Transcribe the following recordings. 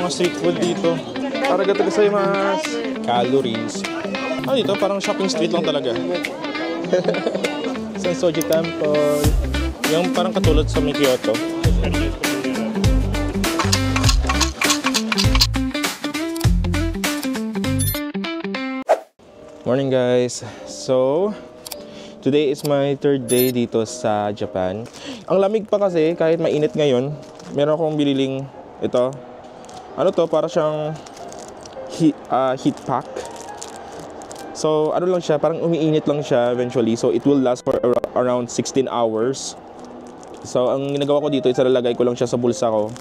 mga street food dito. Arigatou gozaimasu. Calories. Dito parang shopping street lang talaga. Sensoji Temple. Yung parang katulad sa Kyoto. Morning guys. So, today is my third day dito sa Japan. Ang lamig pa kasi kahit mainit ngayon. Meron akong biniling ito. Ano to? Para siyang heat pack. So, ano lang siya, parang umiinit lang siya eventually. So, it will last for around 16 hours. So, ang ginagawa ko dito, ilalagay ko lang siya sa bulsa ko.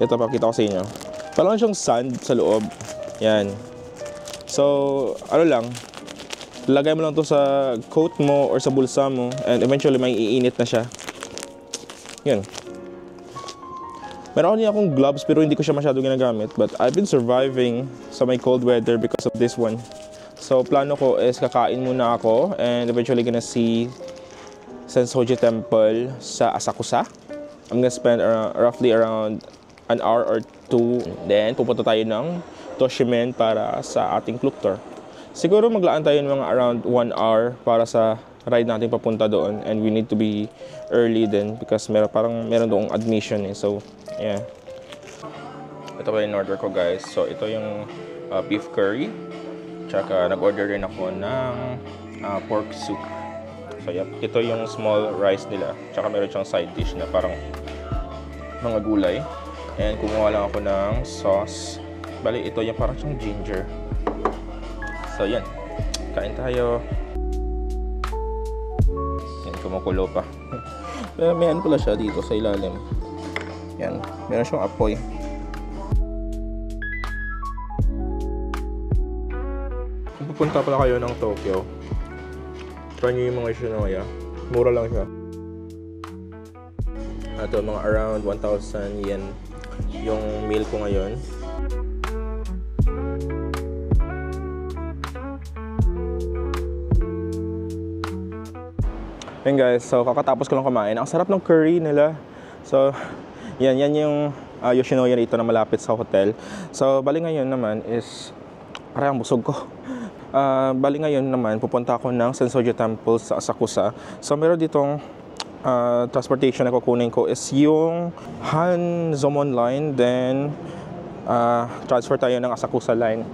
Ito, pakita ko sa inyo. Parang siyang sand sa loob. Yan. So, ano lang, lagay mo lang to sa coat mo or sa bulsa mo and eventually may iinit na siya. Yan. Meron din akong gloves pero hindi ko siya masyado ginagamit. But I've been surviving sa may cold weather because of this one. So, plano ko is kakain muna ako and eventually gonna see Sensoji Temple sa Asakusa. I'm gonna spend roughly around an hour or two. Then, pupunta tayo ng Toshimen para sa ating Klook Tour. Siguro maglaan tayo ng mga around 1 hour para sa ride natin papunta doon. And we need to be early din because meron doong admission eh. So, yeah. Ito pala yung order ko guys. So, ito yung beef curry. Tsaka nag-order rin ako ng pork soup. So, yep. Ito yung small rice nila. Tsaka meron siyang side dish na parang mga gulay. And kumuha lang ako ng sauce. Bali, ito yung parang siyang ginger. So, yan. Kain tayo. Yan, kumukulo pa. Pero may ano pala siya dito sa ilalim. Yan. Meron siyang apoy. Kung pupunta pala kayo ng Tokyo, try nyo yung mga Yoshinoya. Mura lang siya. Ito, mga around 1,000 yen yung meal ko ngayon. Ayan guys, so kakatapos ko lang kumain. Ang sarap ng curry nila. So, yan yung Yoshinoya dito na malapit sa hotel. So, bali ngayon naman is, parang busog ko. Bali ngayon naman, pupunta ako ng Sensoji Temple sa Asakusa. So, meron ditong transportation na kukunin ko is yung Hanzomon line. Then, transfer tayo ng Asakusa line.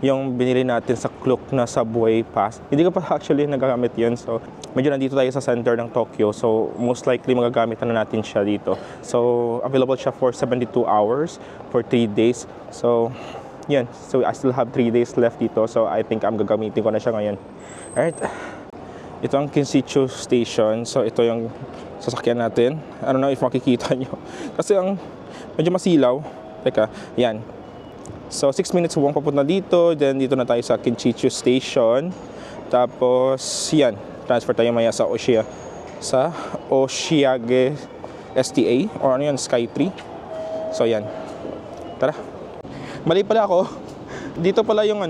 Yung binili natin sa Klook na subway pass. Hindi ko pa actually nagagamit yun. So, medyo nandito tayo sa center ng Tokyo. So, most likely magagamit na natin siya dito. So, available siya for 72 hours for 3 days. So, yan. So, I still have 3 days left dito. So, I think gagamitin ko na siya ngayon. Alright. Ito ang Kinsichu Station. So, ito yung sasakyan natin. I don't know if makikita nyo. Kasi ang medyo masilaw. Teka, yan. So, 6 minutes huwag papunta dito. Then, dito na tayo sa Kinsichu Station. Tapos, yan. Transfer tayo maya sa Oshiage STA. Or ano yan, Skytree. So, yan. Tara. Mali pala ako. Dito pala yung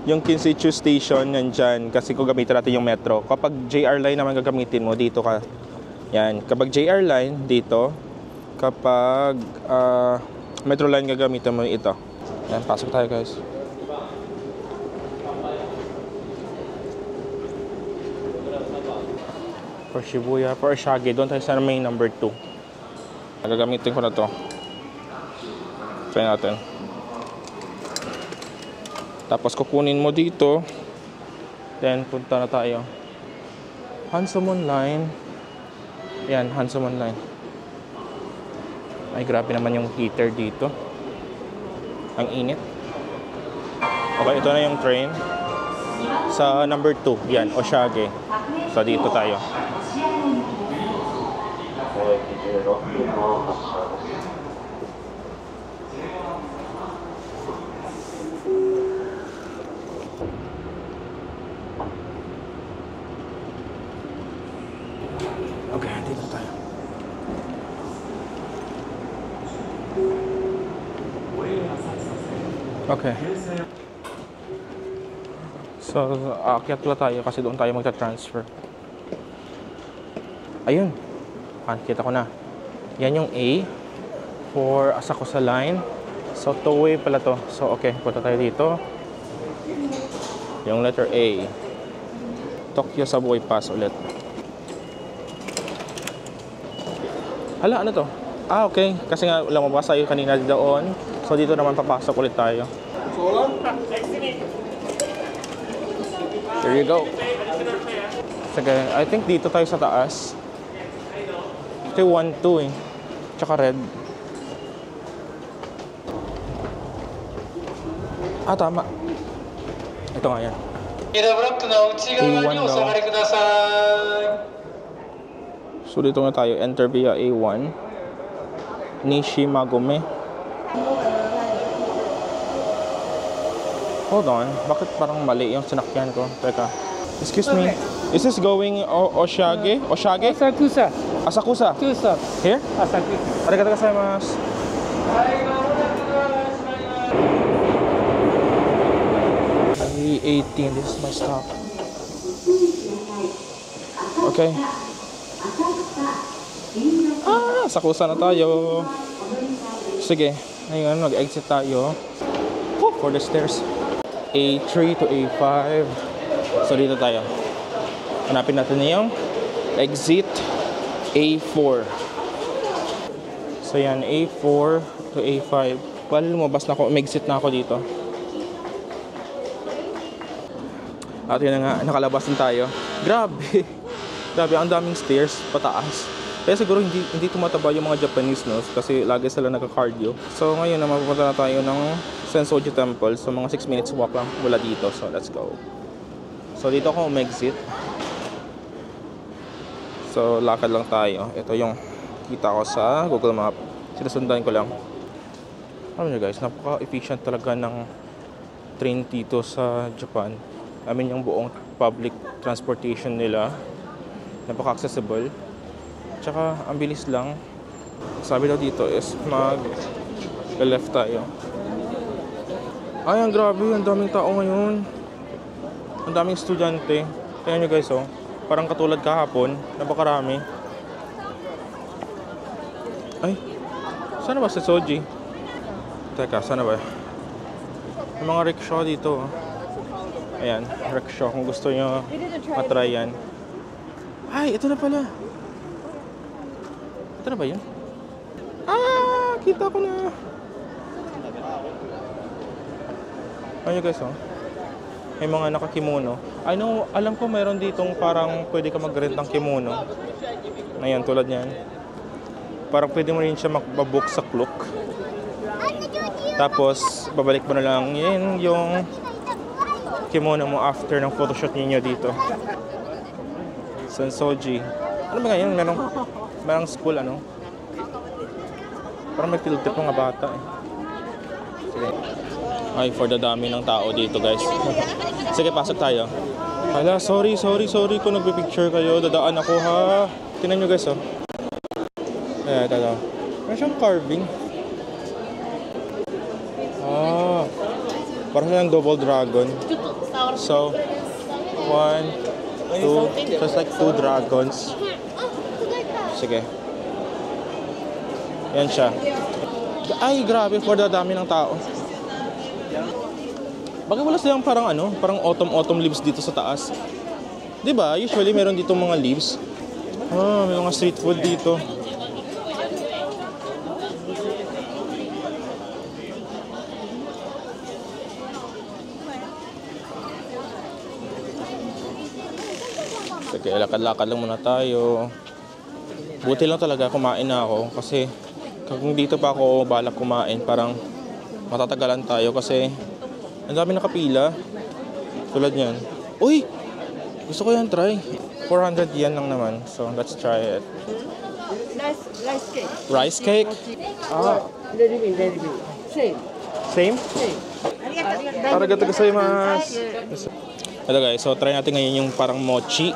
yung Kinsichu Station nandyan. Kasi kung gamitin natin yung metro. Kapag JR Line naman gagamitin mo, dito ka. Yan. Kapag JR Line, dito. Kapag Metro Line gagamitin mo, ito. Yan, pasok tayo guys. For Shibuya, for Oshiage, doon tayo sa may number 2. Nagagamitin ko na to. Try natin. Tapos kukunin mo dito. Then punta na tayo. Hanzomon Line. Yan, Hanzomon Line. Ay, grabe naman yung heater dito. Ang init. Okay, ito na yung train. Sa number 2, yan, Oshiage. So, dito tayo. Okay, dito tayo. Okay. So, aakyat pala tayo kasi doon tayo magta-transfer. Ayun. Kita ko na. Yan yung A for Asakusa Line. So, two-way pala to. So, okay. Punta tayo dito. Yung letter A. Tokyo Subway Pass ulit. Hala, ano to? Ah, okay. Kasi nga, lumabas tayo kanina doon. So, dito naman papasok ulit tayo. There you go. Sige, I think dito tayo sa taas. Ito yung 1-2 eh. Tsaka red. Ah, tama. Ito nga yan. A1 daw. So dito nga tayo, enter via A1. Nishimagome. Hold on, bakit parang mali yung sinakyan ko? Teka. Excuse me. Is this going Oshage? Oshage? Asakusa. Asakusa. Kusa. Here? Asakusa. Arigatou gozaimasu. E18, this is my stop. Okay. Ah, Asakusa na tayo. Sige, ngayon mag-exit tayo for the stairs. A3 to A5. So dito tayo. Hanapin natin yung exit A4. So yan, A4 to A5. Well, lumabas na ako, mag-exit na ako dito. At yun na nga, nakalabas din tayo. Grabe! Grabe, ang daming stairs pataas. Kaya siguro hindi tumataba yung mga Japanese, no? Kasi lagi sila nagka-cardio. So ngayon na mapupunta na tayo ng Sensoji Temple. So mga 6 minutes walk lang mula dito. So let's go. So dito ako mag-exit. So lakad lang tayo. Ito yung kita ko sa Google Map. Sinusundan ko lang. Alam nyo guys, napaka-efficient talaga ng train dito sa Japan. I mean yung buong public transportation nila. Napaka-accessible. Tsaka ang bilis lang. Sabi daw dito is mag-left tayo. Ay, ang grabe. Ang daming tao ngayon. Ang daming estudyante. Tingnan nyo guys, oh. Parang katulad kahapon. Napakarami. Ay, sana ba si Soji? Teka, sana ba? May mga rickshaw dito, oh. Ayan, rickshaw. Kung gusto nyo matry yan. Ay, ito na pala. Ito na ba yun? Ah, kita ko na. Ayan guys, oh. May mga nakakimono. I know, alam ko mayroon ditong parang pwede ka mag-rent ng kimono. Ayan, tulad yan. Parang pwede mo rin siya magbabook sa Klook. Tapos, babalik mo na lang yun yung kimono mo after ng photoshoot ninyo dito. Sensoji. Ano ba ngayon? Merong school, ano? Parang may field trip mga bata, eh. Sige. Ay, for the dami ng tao dito, guys. Sige, pasok tayo. Hala, sorry kung nagpipicture kayo. Dadaan ako, ha? Tingnan nyo, guys, oh. Ayan, ito. Meron siyang carving. Ah. Parang silang double dragon. So, 1, 2, just like 2 dragons. Sige. Yan siya. Ay, grabe, for the dami ng tao. Bakit wala silang parang ano, parang autumn leaves dito sa taas? 'Di ba? Usually meron dito mga leaves. Ah, may mga street food dito. Sige, lakad-lakad lang muna tayo. Buti lang talaga kumain na ako kasi kung dito pa ako balak kumain, parang matatagalan tayo kasi ang dami nakapila. Tulad niyan. Uy! Gusto ko yan try. 400 yen lang naman. So, let's try it. Rice cake. Rice cake? Ah. Very big. Same. Same? Arigatou gozaimasu. Ito guys, so try natin ngayon yung parang mochi.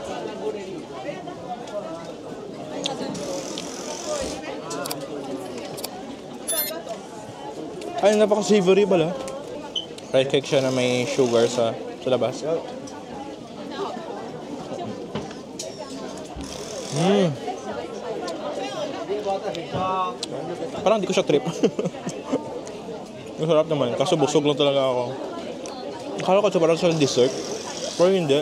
Ay, napaka-savory pala. Rice cake siya na may sugar sa labas. Parang hindi ko siya trip. Masarap naman, kaso busog lang talaga ako. Akala ko ito parang sa dessert, pero hindi.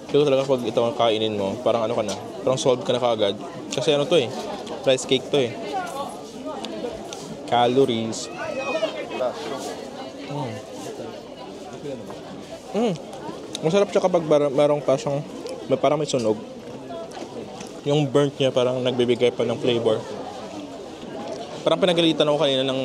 Ito talaga pag ito ang kainin mo, parang ano ka na, parang solved ka na kaagad. Kasi ano to eh, rice cake to eh. Calories. Masarap siya kapag marong pa siyang, parang may sunog. Yung burnt niya parang nagbibigay pa ng flavor. Parang pinagalitan ako kanina ng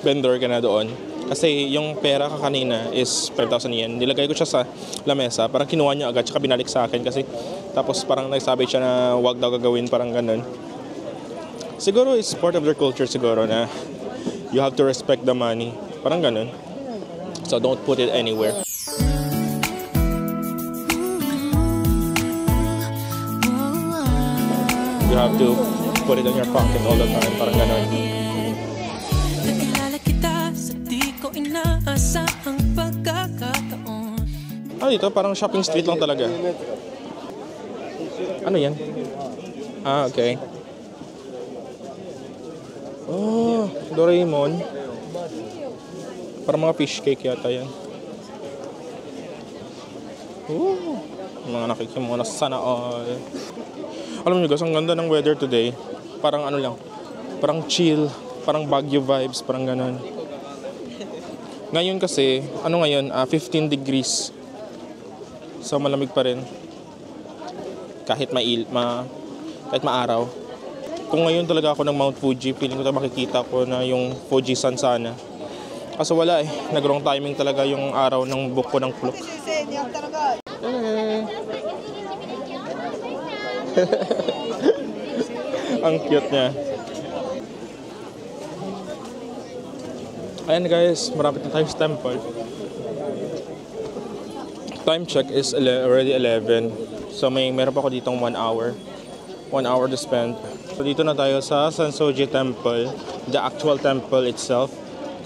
vendor ka na doon. Kasi yung pera ka kanina is 5,000 yen. Nilagay ko siya sa lamesa. Parang kinuha niya agad, tsaka binalik sa akin. Kasi tapos parang nagsabi siya na wag daw gagawin, parang ganun. Siguro is part of their culture siguro na you have to respect the money. Parang ganun. So don't put it anywhere. You have to put it in your pocket all the time. Parang ganun. Dito parang shopping street lang talaga. Ano yan? Okay. Oh, Doraemon. Parang mga fish cake yata yan. Mga nakikimona sana all. Alam niyo guys, ang ganda ng weather today. Parang ano lang, parang chill, parang Baguio vibes, parang ganun. Ngayon kasi, ano ngayon, 15 degrees. So malamig pa rin. Kahit kahit maaraw. Kung ngayon talaga ako ng Mount Fuji, feeling ko makikita ko na yung Fuji-san sana. Kaso wala eh, nag-wrong timing talaga yung araw ng book ko ng Klook. Ang cute niya. Ayan guys, marapit na tayo sa temple. Time check is already 11. So meron pa ako ditong 1 hour. 1 hour to spend. So dito na tayo sa Sensoji Temple, the actual temple itself.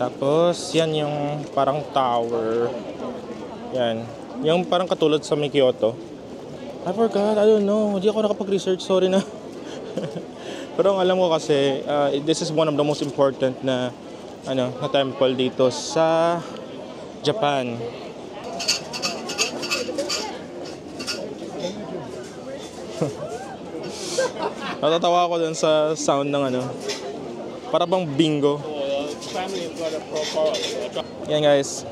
Tapos yan yung parang tower. Yan. Yung parang katulad sa Kyoto. I forgot, I don't know. Hindi ako nakapag-research, sorry na. Pero ang alam ko kasi, this is one of the most important na temple dito sa Japan. Natatawa ako dun sa sound ng para bang bingo. Yan guys.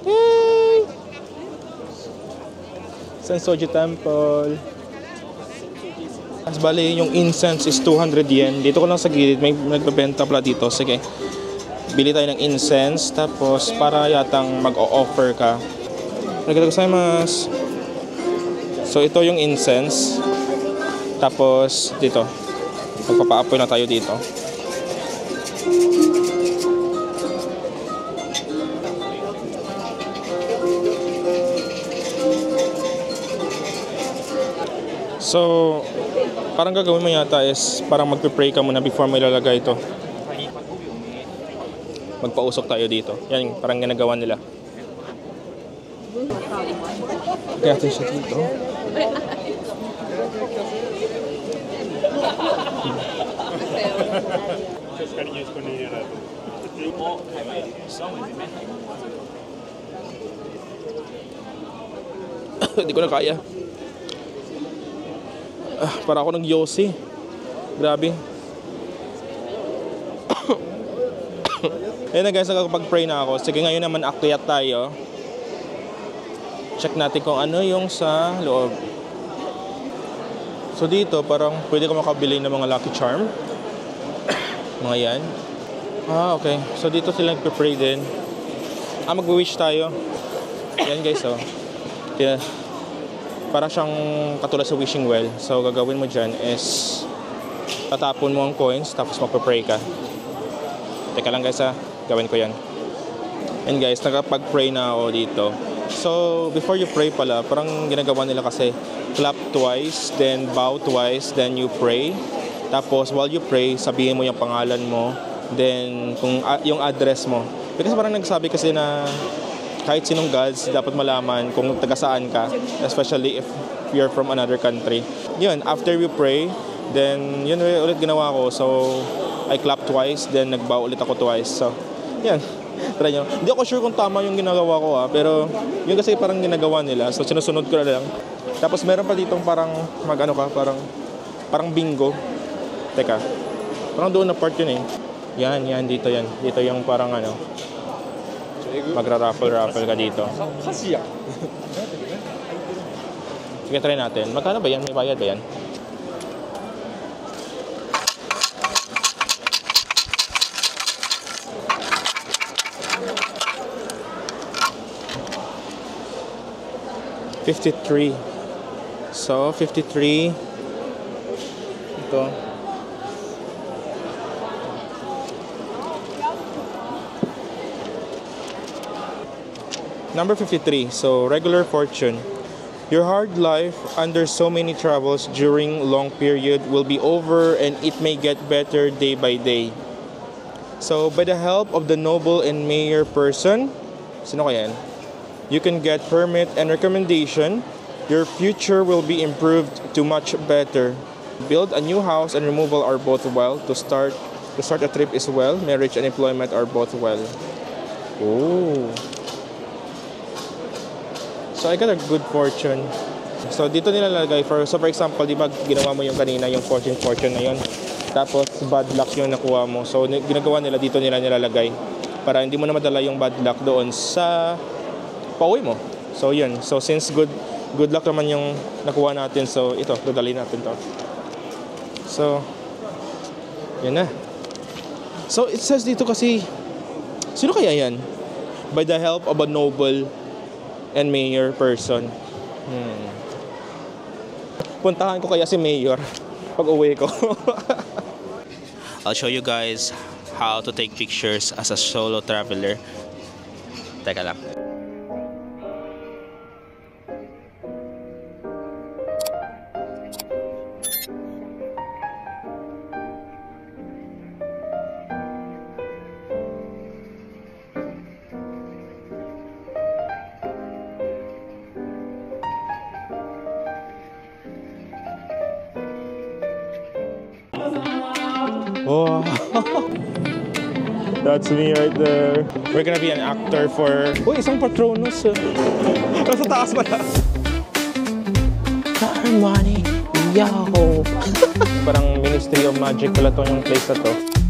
Yay! Sensoji Temple. As bali, yung incense is 200 yen. Dito ko lang sa gilid, may nagbebenta pala dito. Sige, bili tayo ng incense. Tapos, para yatang mag-o-offer ka. Nagkakasaymas. So, ito yung incense. Tapos, dito. Magpapa-apoy na tayo dito. So, parang gagawin mo yata is parang magpe-pray ka muna before mo ilalagay ito. Magpausok tayo dito. Yan, parang ginagawa nila. Kaya tayo siya dito. Hindi ko na kaya. Para ako nag-yosi. Grabe. Ayun na guys, nakapag-pray na ako. Sige, ngayon naman akyat tayo. Check natin kung ano yung sa loob. So dito, parang pwede ka makabili ng mga lucky charm. Mga yan. Okay. So dito sila nagpe-pray din. Mag-wish tayo. Yan guys, oh. Yeah. Para siyang katulad sa wishing well. So, gagawin mo dyan is tatapon mo ang coins, tapos magpa-pray ka. Teka lang guys gawin ko yan. And guys, nakapag-pray na ako dito. So, before you pray pala, parang ginagawa nila kasi clap twice, then bow twice, then you pray. Tapos, while you pray, sabihin mo yung pangalan mo, then kung yung address mo. Because parang nagsabi kasi na kahit sinong gods, dapat malaman kung taga saan ka, especially if you're from another country. Yun, after we pray, then yun ulit ginawa ko. So, I clap twice, then nagbow ulit ako twice. So, yan. Try nyo. Hindi ako sure kung tama yung ginagawa ko pero yun kasi parang ginagawa nila. So, sinusunod ko na lang. Tapos meron pa ditong parang parang bingo. Teka. Parang doon na part yun eh. Yan, dito yan. Dito yung parang magra-raffle ka dito. Sige, try natin. Magkano ba yan? May bayad ba yan? $53. So, 53. Ito. Number 53. So, regular fortune. Your hard life under so many troubles during long period will be over and it may get better day by day. So, by the help of the noble and mayor person, sino kaya yan? You can get permit and recommendation. Your future will be improved to much better. Build a new house and removal are both well. To start a trip is well. Marriage and employment are both well. Oh. So I got a good fortune. So dito nilalagay for example, di ba ginawa mo yung kanina yung fortune na yun. Tapos bad luck yung nakuha mo. So ginagawa nila dito nila nilalagay para hindi mo na madala yung bad luck doon sa pauwi mo. So yun. So since good luck naman yung nakuha natin, so ito, dadali natin to. So yan na. So it says dito kasi, sino kaya yan? By the help of a noble and mayor person. Puntahan ko kaya si mayor pag uwi ko. I'll show you guys how to take pictures as a solo traveler. Teka lang. Oh, that's me right there. We're gonna be an actor for... Uy, isang Patronus. Nasa taas pala. Money, yo. Parang Ministry of Magic pala to yung place na to.